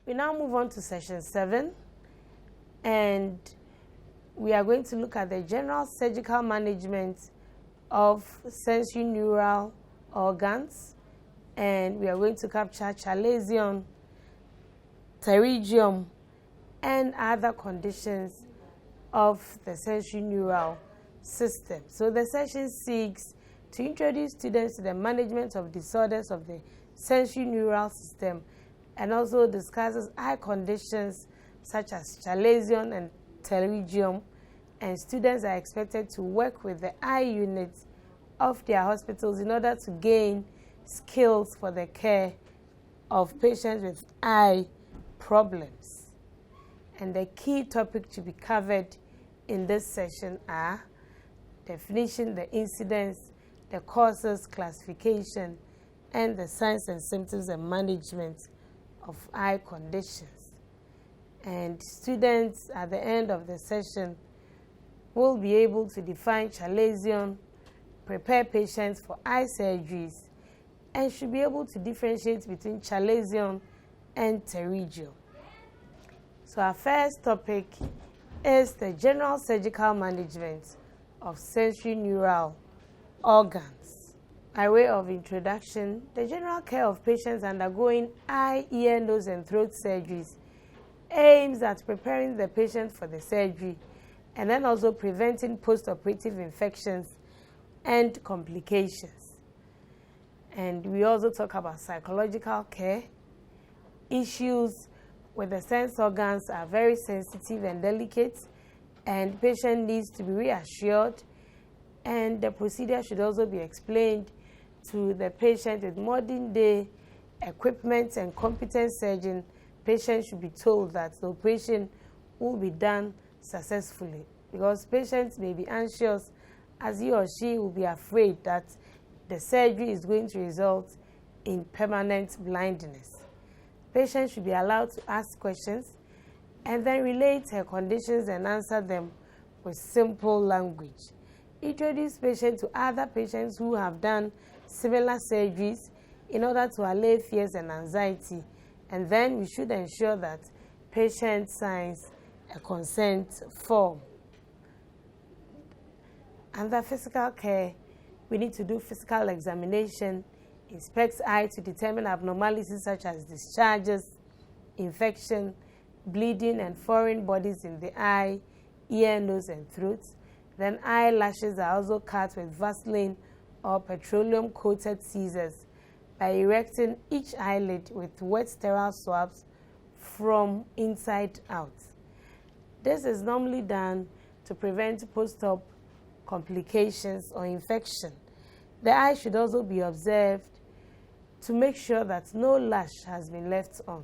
We now move on to session 7, and we are going to look at the general surgical management of sensorineural organs, and we are going to capture chalation, PTERYGIUM, and other conditions of the sensorineural system. So the session seeks to introduce students to the management of disorders of the sensorineural system, and also discusses eye conditions such as chalation and PTERYGIUM, and students are expected to work with the eye units of their hospitals in order to gain skills for the care of patients with eye problems. And the key topic to be covered in this session are definition, the incidence, the causes, classification, and the signs and symptoms and management of eye conditions. And students at the end of the session will be able to define chalation, prepare patients for eye surgeries, and should be able to differentiate between chalation and PTERYGIUM. So our first topic is the general surgical management of sensorineural organs. By way of introduction, the general care of patients undergoing eye, ear, nose, and throat surgeries aims at preparing the patient for the surgery and then also preventing post-operative infections and complications. And we also talk about psychological care. Issues with the sense organs are very sensitive and delicate, and the patient needs to be reassured, and the procedure should also be explained to the patient with modern day equipment and competent surgeon. Patients should be told that the operation will be done successfully, because patients may be anxious as he or she will be afraid that the surgery is going to result in permanent blindness. Patients should be allowed to ask questions and then relate her conditions and answer them with simple language. Introduce patients to other patients who have done similar surgeries in order to allay fears and anxiety, and then we should ensure that patient signs a consent form. Under physical care, we need to do physical examination, inspect eye to determine abnormalities such as discharges, infection, bleeding, and foreign bodies in the eye, ear, nose, and throat. Then eyelashes are also cut with Vaseline or petroleum-coated scissors by erecting each eyelid with wet sterile swabs from inside out. This is normally done to prevent post-op complications or infection. The eye should also be observed to make sure that no lash has been left on.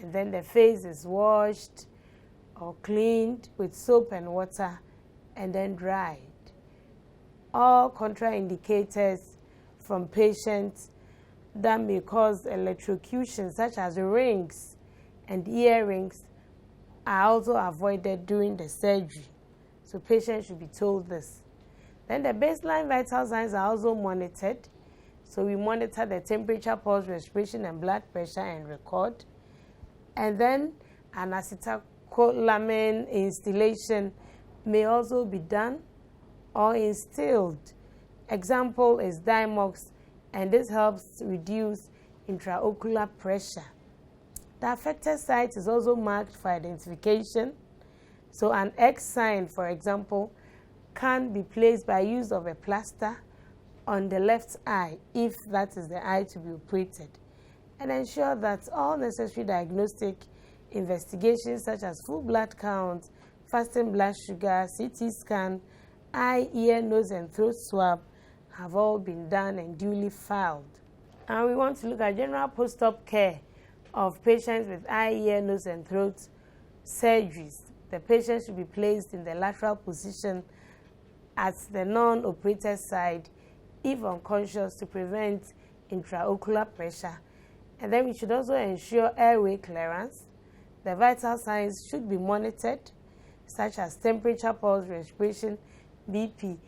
And then the face is washed or cleaned with soap and water and then dried. All contraindicators from patients that may cause electrocution, such as rings and earrings, are also avoided during the surgery. So patients should be told this. Then the baseline vital signs are also monitored. So we monitor the temperature, pulse, respiration, and blood pressure and record. And then an acetylcholine instillation may also be done or instilled. Example is Dimox, and this helps reduce intraocular pressure. The affected site is also marked for identification. So an X sign, for example, can be placed by use of a plaster on the left eye if that is the eye to be operated, and ensure that all necessary diagnostic investigations such as full blood count, fasting blood sugar, CT scan, eye, ear, nose, and throat swab have all been done and duly filed. And we want to look at general post-op care of patients with eye, ear, nose, and throat surgeries. The patient should be placed in the lateral position at the non-operated side if unconscious to prevent intraocular pressure. And then we should also ensure airway clearance. The vital signs should be monitored, such as temperature, pulse, respiration, BP.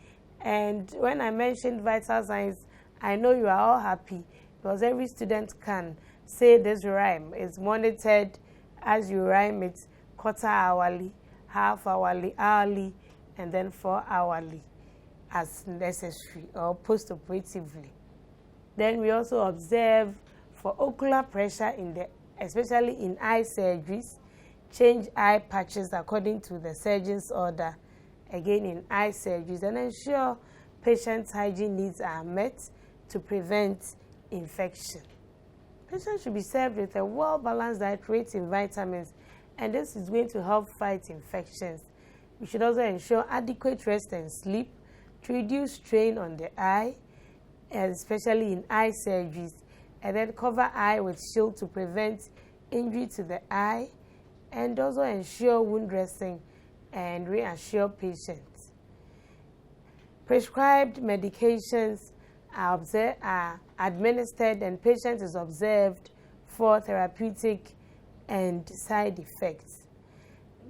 And when I mentioned vital signs, I know you are all happy because every student can say this rhyme. It's monitored as you rhyme it quarter hourly, half hourly, hourly, and then 4 hourly as necessary or post-operatively. Then we also observe for ocular pressure especially in eye surgeries, change eye patches according to the surgeon's order, again in eye surgeries, and ensure patient's hygiene needs are met to prevent infection. Patients should be served with a well-balanced diet rich in vitamins, and this is going to help fight infections. We should also ensure adequate rest and sleep to reduce strain on the eye, especially in eye surgeries, and then cover eye with shield to prevent injury to the eye, and also ensure wound dressing and reassure patients. Prescribed medications are administered, and patient is observed for therapeutic and side effects.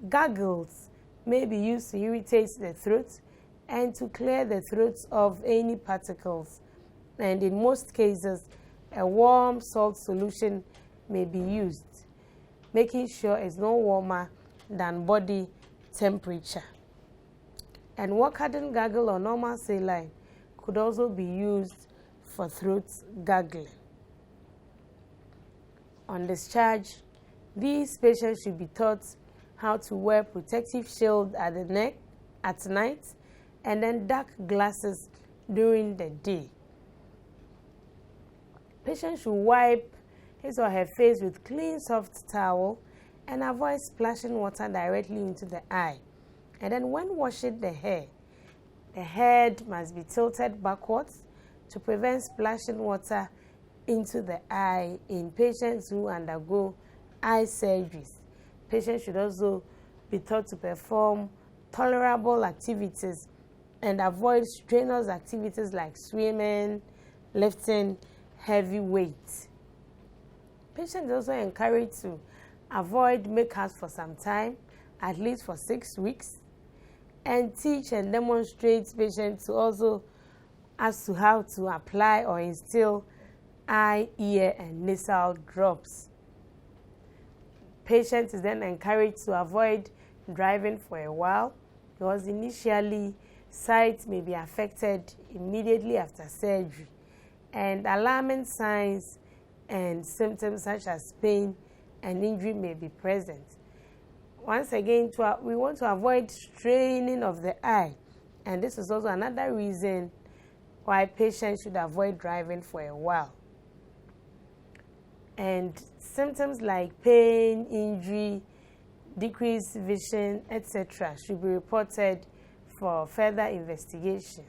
Gargles may be used to irritate the throat and to clear the throat of any particles, and in most cases a warm salt solution may be used, making sure it's no warmer than body temperature. And Warcardin gargle or normal saline could also be used for throat gargling. On discharge, these patients should be taught how to wear protective shield at the neck at night and then dark glasses during the day. Patient should wipe his or her face with clean soft towel and avoid splashing water directly into the eye. And then when washing the head must be tilted backwards to prevent splashing water into the eye in patients who undergo eye surgeries. Patients should also be taught to perform tolerable activities and avoid strenuous activities like swimming, lifting heavy weights. Patients are also encouraged to avoid makeup for some time, at least for 6 weeks, and teach and demonstrate patients to also as to how to apply or instill eye, ear, and nasal drops. Patients is then encouraged to avoid driving for a while because initially sight may be affected immediately after surgery, and alarming signs and symptoms such as pain and injury may be present. Once again, we want to avoid straining of the eye, and this is also another reason why patients should avoid driving for a while. And symptoms like pain, injury, decreased vision, etc. should be reported for further investigation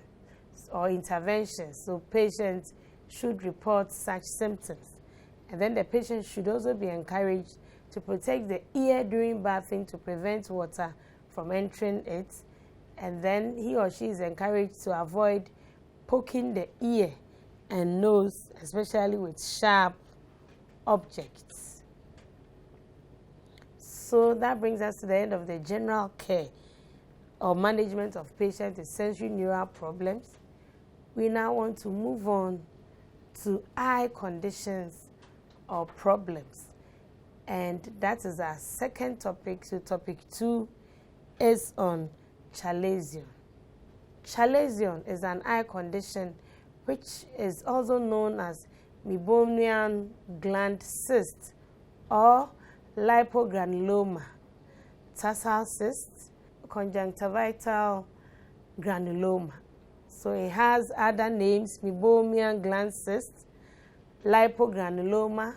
or intervention. So patients should report such symptoms. And then the patient should also be encouraged to protect the ear during bathing to prevent water from entering it. And then he or she is encouraged to avoid poking the ear and nose, especially with sharp objects. So that brings us to the end of the general care or management of patients with sensory neural problems. We now want to move on to eye conditions or problems, and that is our second topic. So topic 2 is on chalation. Chalation is an eye condition which is also known as meibomian gland cyst or lipogranuloma, tarsal cyst, conjunctival granuloma. So it has other names: meibomian gland cyst, lipogranuloma,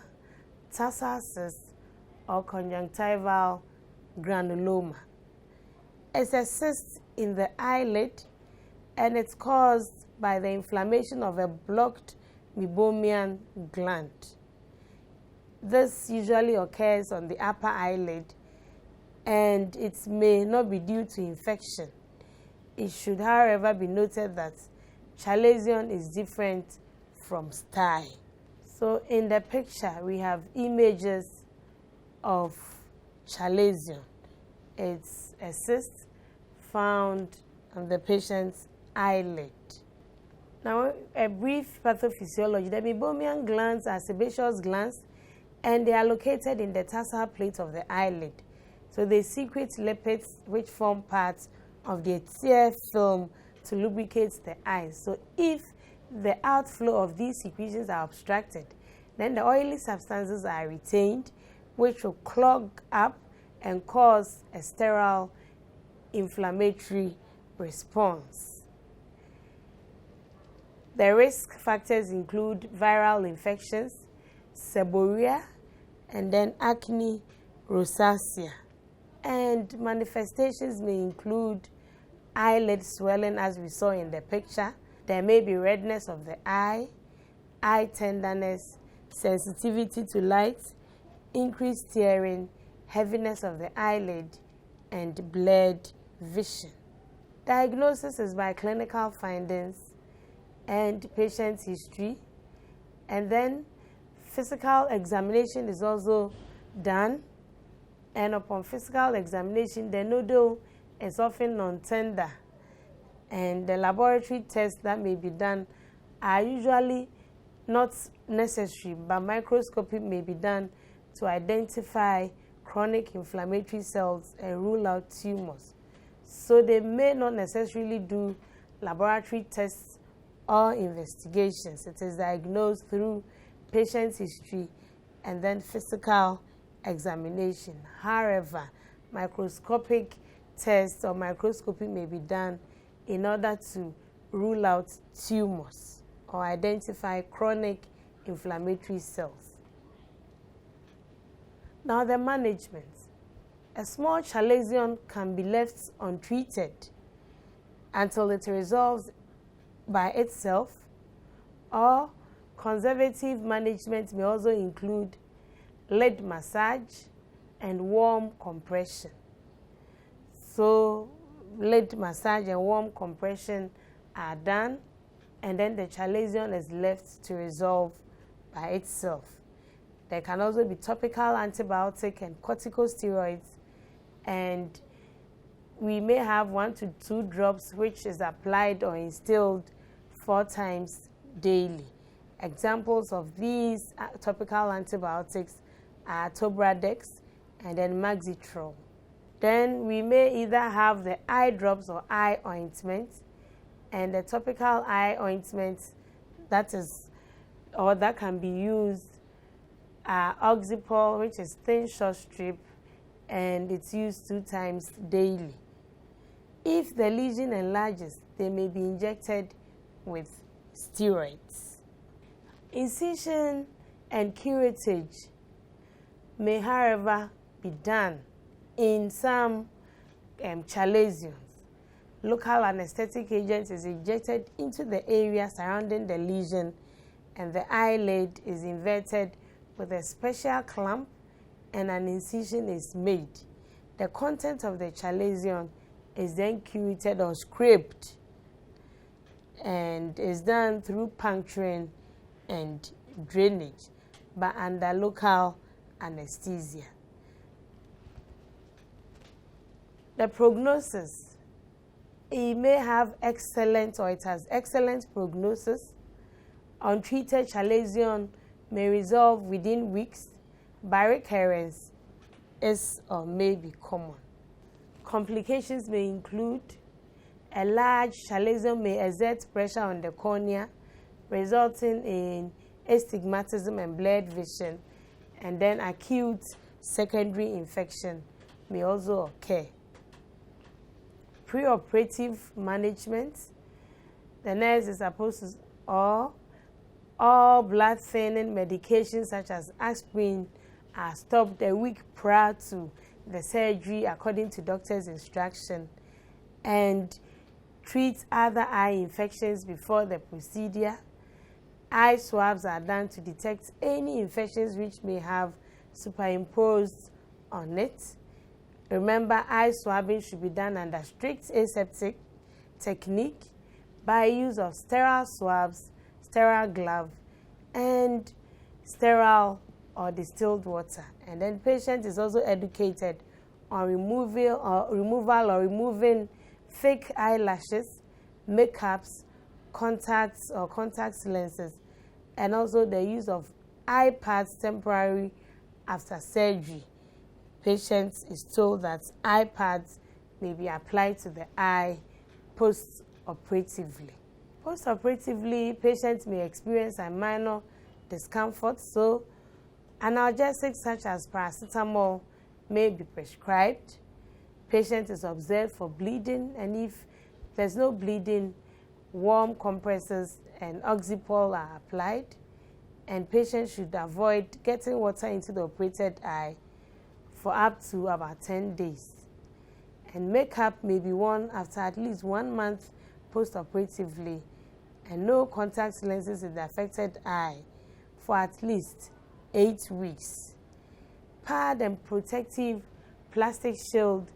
tarsal cyst, or conjunctival granuloma. It's a cyst in the eyelid, and it's caused by the inflammation of a blocked meibomian gland. This usually occurs on the upper eyelid, and it may not be due to infection. It should, however, be noted that chalation is different from stye. So in the picture, we have images of chalation. It's a cyst found on the patient's eyelid. Now, a brief pathophysiology. The meibomian glands are sebaceous glands and they are located in the tarsal plate of the eyelid. So they secrete lipids which form parts of the tear film to lubricate the eyes. So if the outflow of these secretions are obstructed, then the oily substances are retained, which will clog up and cause a sterile inflammatory response. The risk factors include viral infections, seborrhea, and then acne, rosacea. And manifestations may include eyelid swelling, as we saw in the picture. There may be redness of the eye tenderness, sensitivity to light, increased tearing, heaviness of the eyelid, and blurred vision. Diagnosis is by clinical findings and patient history, and then physical examination is also done, and upon physical examination the nodule is often non-tender, and the laboratory tests that may be done are usually not necessary, but microscopy may be done to identify chronic inflammatory cells and rule out tumors. So they may not necessarily do laboratory tests or investigations. It is diagnosed through patient history and then physical examination. However, microscopic tests or microscopy may be done in order to rule out tumors or identify chronic inflammatory cells. Now the management. A small chalazion can be left untreated until it resolves by itself, or conservative management may also include lid massage and warm compression. So lid massage and warm compression are done, and then the chalazion is left to resolve by itself. There can also be topical antibiotic and corticosteroids, and we may have 1 to 2 drops which is applied or instilled 4 times daily. Examples of these topical antibiotics are Tobradex and then Maxitrol. Then we may either have the eye drops or eye ointment, and the topical eye ointment that can be used Oxipol, which is thin short strip, and it's used 2 times daily. If the lesion enlarges, they may be injected with steroids. Incision and curettage may, however, be done in some chalazions. Local anesthetic agent is injected into the area surrounding the lesion, and the eyelid is inverted with a special clamp, and an incision is made. The content of the chalazion is then curetted or scraped, and is done through puncturing and drainage, but under local anesthesia. The prognosis, it may have excellent, or it has excellent prognosis. Untreated chalazion may resolve within weeks, but recurrence is or may be common. Complications may include a large chalazion may exert pressure on the cornea, resulting in astigmatism and blurred vision, and then acute secondary infection may also occur. Preoperative management, the nurse is supposed to, or all blood thinning medications such as aspirin are stopped a week prior to the surgery according to doctor's instruction, and treat other eye infections before the procedure. Eye swabs are done to detect any infections which may have superimposed on it. Remember, eye swabbing should be done under strict aseptic technique by use of sterile swabs, sterile glove, and sterile or distilled water. And then patient is also educated on removing fake eyelashes, makeups, contacts or contact lenses, and also the use of eye pads, temporary after surgery, patient is told that eye pads may be applied to the eye post-operatively. Post-operatively, patients may experience a minor discomfort, so analgesics such as paracetamol may be prescribed. Patient is observed for bleeding, and if there's no bleeding, warm compresses and oxypol are applied, and patients should avoid getting water into the operated eye for up to about 10 days. And makeup may be worn after at least 1 month post-operatively, and no contact lenses in the affected eye for at least 8 weeks. Pad and protective plastic shield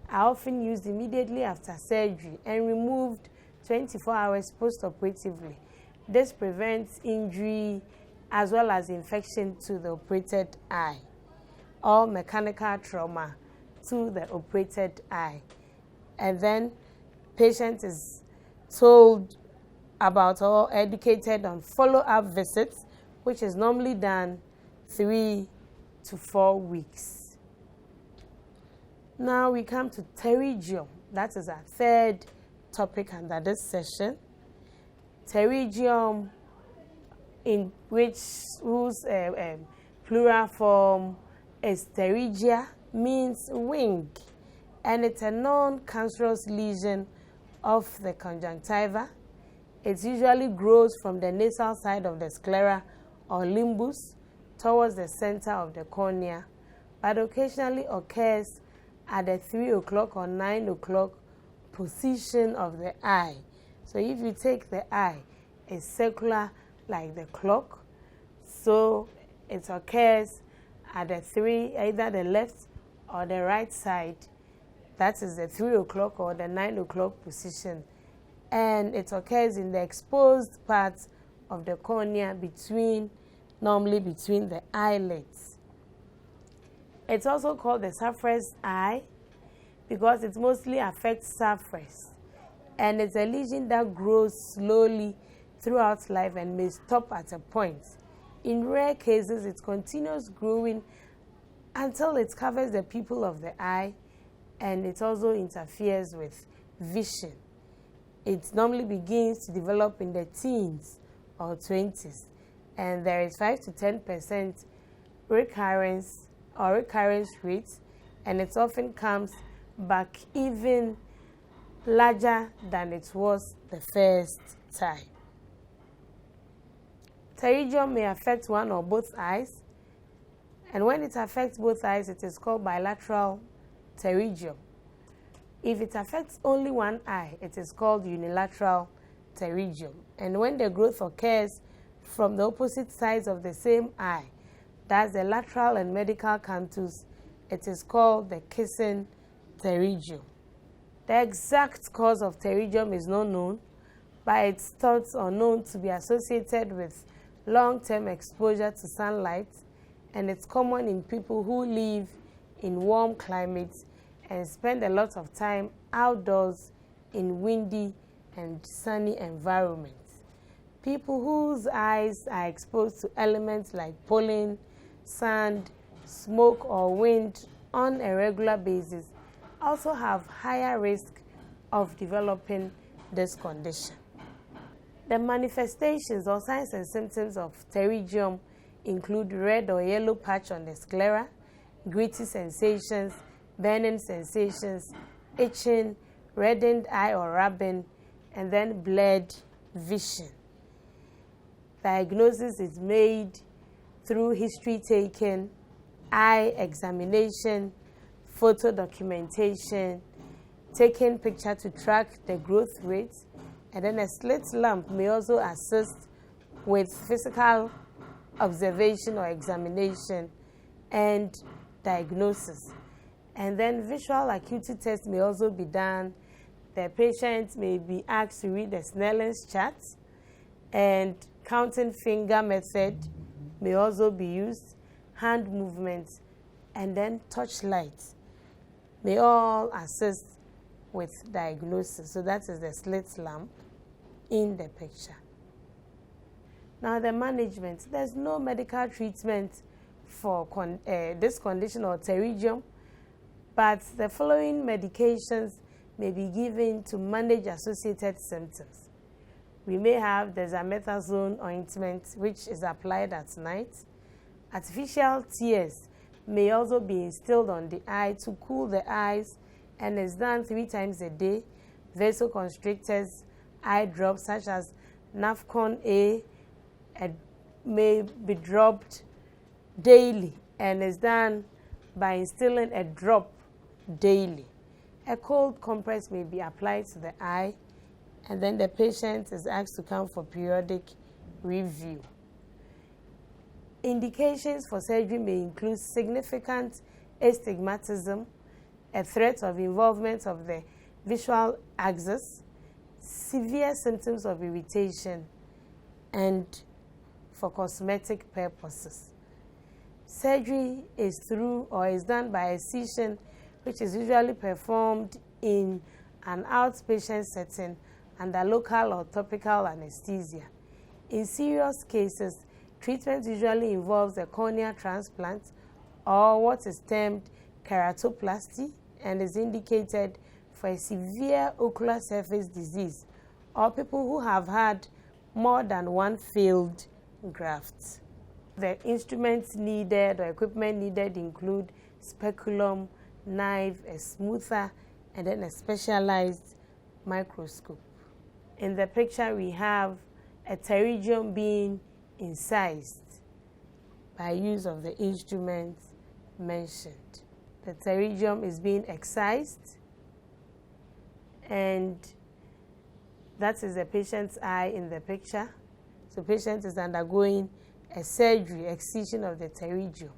are often used immediately after surgery and removed 24 hours post-operatively. This prevents injury as well as infection to the operated eye or mechanical trauma to the operated eye. And then patient is told about or educated on follow-up visits, which is normally done 3 to 4 weeks. Now we come to pterygium. That is our third topic under this session. Pterygium, whose plural form is pterygia, means wing, and it's a non-cancerous lesion of the conjunctiva. It usually grows from the nasal side of the sclera or limbus towards the center of the cornea, but occasionally occurs at the 3 o'clock or 9 o'clock position of the eye. So if you take the eye, it's circular like the clock, so it occurs at the 3, either the left or the right side. That is the 3 o'clock or the 9 o'clock position, and it occurs in the exposed parts of the cornea normally between the eyelids. It's also called the surface eye because it mostly affects surface, and it's a lesion that grows slowly throughout life and may stop at a point. In rare cases, it continues growing until it covers the pupil of the eye, and it also interferes with vision. It normally begins to develop in the teens or 20s, and there is 5 to 10% recurrence rate, and it often comes back even larger than it was the first time. Pterygium may affect one or both eyes, and when it affects both eyes, it is called bilateral pterygium. If it affects only one eye, it is called unilateral pterygium. And when the growth occurs from the opposite sides of the same eye, that's the lateral and medial canthus, it is called the kissing pterygium. The exact cause of pterygium is not known, but it's thought or known to be associated with long-term exposure to sunlight, and it's common in people who live in warm climates and spend a lot of time outdoors in windy and sunny environments. People whose eyes are exposed to elements like pollen, sand, smoke, or wind on a regular basis also have higher risk of developing this condition. The manifestations or signs and symptoms of pterygium include red or yellow patch on the sclera, gritty sensations, burning sensations, itching, reddened eye or rubbing, and then blurred vision. Diagnosis is made through history taken, eye examination, photo documentation, taking picture to track the growth rate, and then a slit lamp may also assist with physical observation or examination and diagnosis. And then visual acuity test may also be done. The patient may be asked to read the Snellen's chart, and counting finger method may also be used, hand movements, and then touch light may all assist with diagnosis. So that is the slit lamp in the picture. Now the management, there's no medical treatment for this condition or pterygium, but the following medications may be given to manage associated symptoms. We may have dexamethasone ointment, which is applied at night. Artificial tears may also be instilled on the eye to cool the eyes and is done 3 times a day. Vasoconstrictors, eye drops such as Nafcon A may be dropped daily and is done by instilling a drop daily. A cold compress may be applied to the eye, and then the patient is asked to come for periodic review. Indications for surgery may include significant astigmatism, a threat of involvement of the visual axis, severe symptoms of irritation, and for cosmetic purposes. Surgery is through or is done by excision, which is usually performed in an outpatient setting under local or topical anesthesia. In serious cases, treatment usually involves a cornea transplant or what is termed keratoplasty and is indicated for a severe ocular surface disease or people who have had more than one failed graft. The instruments needed or equipment needed include speculum, knife, a smoother, and then a specialized microscope. In the picture, we have a pterygium being incised by use of the instruments mentioned. The pterygium is being excised, and that is the patient's eye in the picture. So the patient is undergoing a surgery, excision of the pterygium.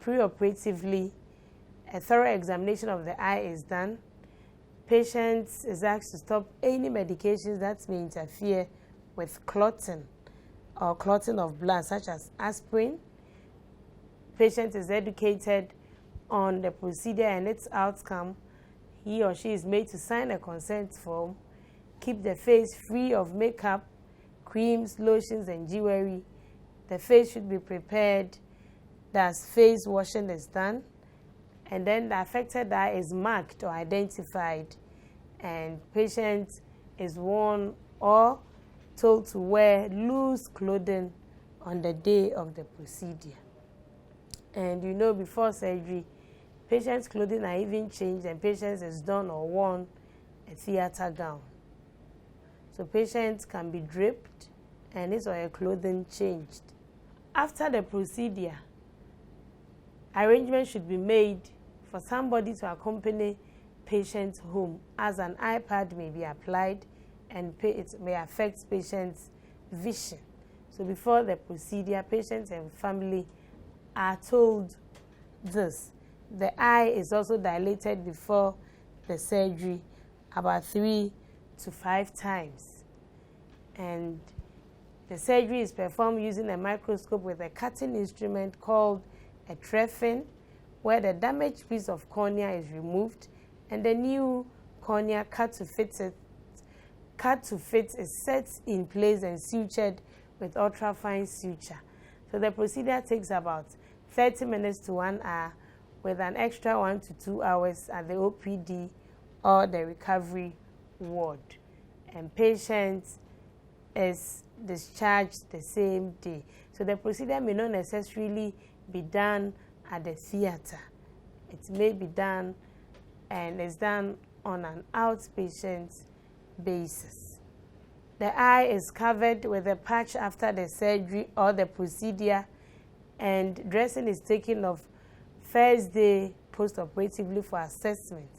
Preoperatively, a thorough examination of the eye is done. Patient is asked to stop any medications that may interfere with clotting or clotting of blood, such as aspirin. Patient is educated on the procedure and its outcome. He or she is made to sign a consent form, keep the face free of makeup, creams, lotions, and jewelry. The face should be prepared, thus face washing is done, and then the affected eye is marked or identified, and patient is warned or told to wear loose clothing on the day of the procedure. And you know, before surgery, patient's clothing are even changed and patient is done or worn a theater gown. So patient can be draped and his or her clothing changed. After the procedure, arrangements should be made for somebody to accompany patient home, as an iPad may be applied and it may affect patient's vision. So before the procedure, patients and family are told this. The eye is also dilated before the surgery about 3 to 5 times. And the surgery is performed using a microscope with a cutting instrument called a trephine, where the damaged piece of cornea is removed and the new cornea cut to fit is set in place and sutured with ultrafine suture. So the procedure takes about 30 minutes to 1 hour, with an extra 1 to 2 hours at the OPD or the recovery ward. And patient is discharged the same day. So the procedure may not necessarily be done at the theater. It may be done and is done on an outpatient basis. The eye is covered with a patch after the surgery or the procedure, and dressing is taken off first day post-operatively for assessment.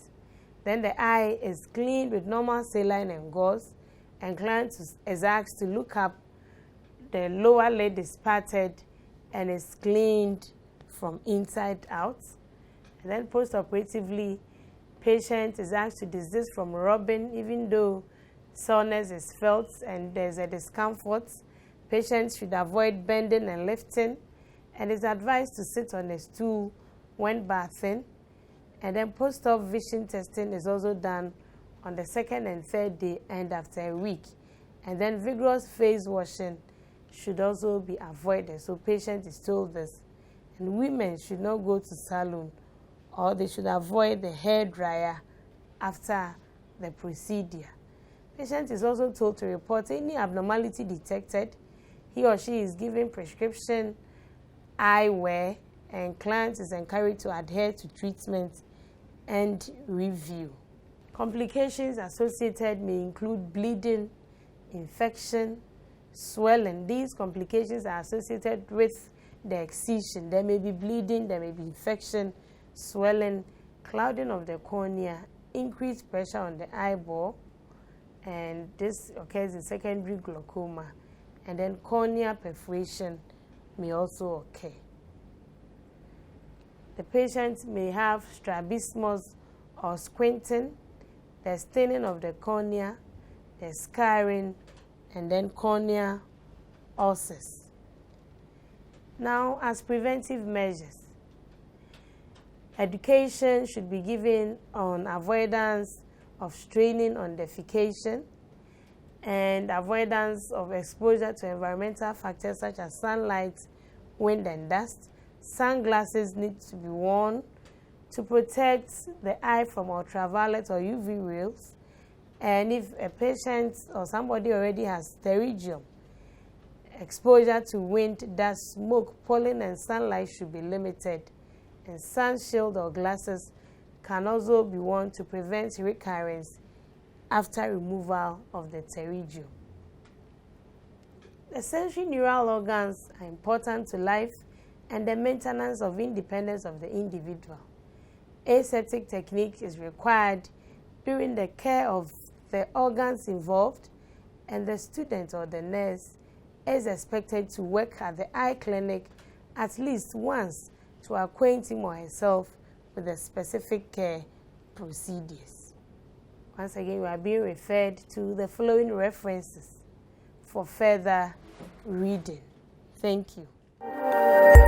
Then the eye is cleaned with normal saline and gauze, and client is asked to look up. The lower lid is parted and is cleaned from inside out. And then post-operatively, patient is asked to desist from rubbing, even though soreness is felt and there's a discomfort. Patients should avoid bending and lifting, and is advised to sit on a stool when bathing. And then post-op vision testing is also done on the 2nd and 3rd day and after a week. And then vigorous face washing should also be avoided. So patient is told this. And women should not go to salon, or they should avoid the hair dryer after the procedure. Patient is also told to report any abnormality detected. He or she is given prescription eyewear, and client is encouraged to adhere to treatment and review. Complications associated may include bleeding, infection, swelling. These complications are associated with the excision. There may be bleeding, there may be infection, swelling, clouding of the cornea, increased pressure on the eyeball, and this occurs in secondary glaucoma. And then cornea perforation may also occur. The patient may have strabismus or squinting, the staining of the cornea, the scarring, and then cornea ulcers. Now, as preventive measures, education should be given on avoidance of straining on defecation and avoidance of exposure to environmental factors such as sunlight, wind, and dust. Sunglasses need to be worn to protect the eye from ultraviolet or UV rays. And if a patient or somebody already has pterygium, exposure to wind, dust, smoke, pollen, and sunlight should be limited. And sun shield or glasses can also be worn to prevent recurrence after removal of the pterygium. The sensory neural organs are important to life and the maintenance of independence of the individual. Aseptic technique is required during the care of the organs involved, and the student or the nurse is expected to work at the eye clinic at least once to acquaint him or herself with the specific care procedures. Once again, we are being referred to the following references for further reading. Thank you.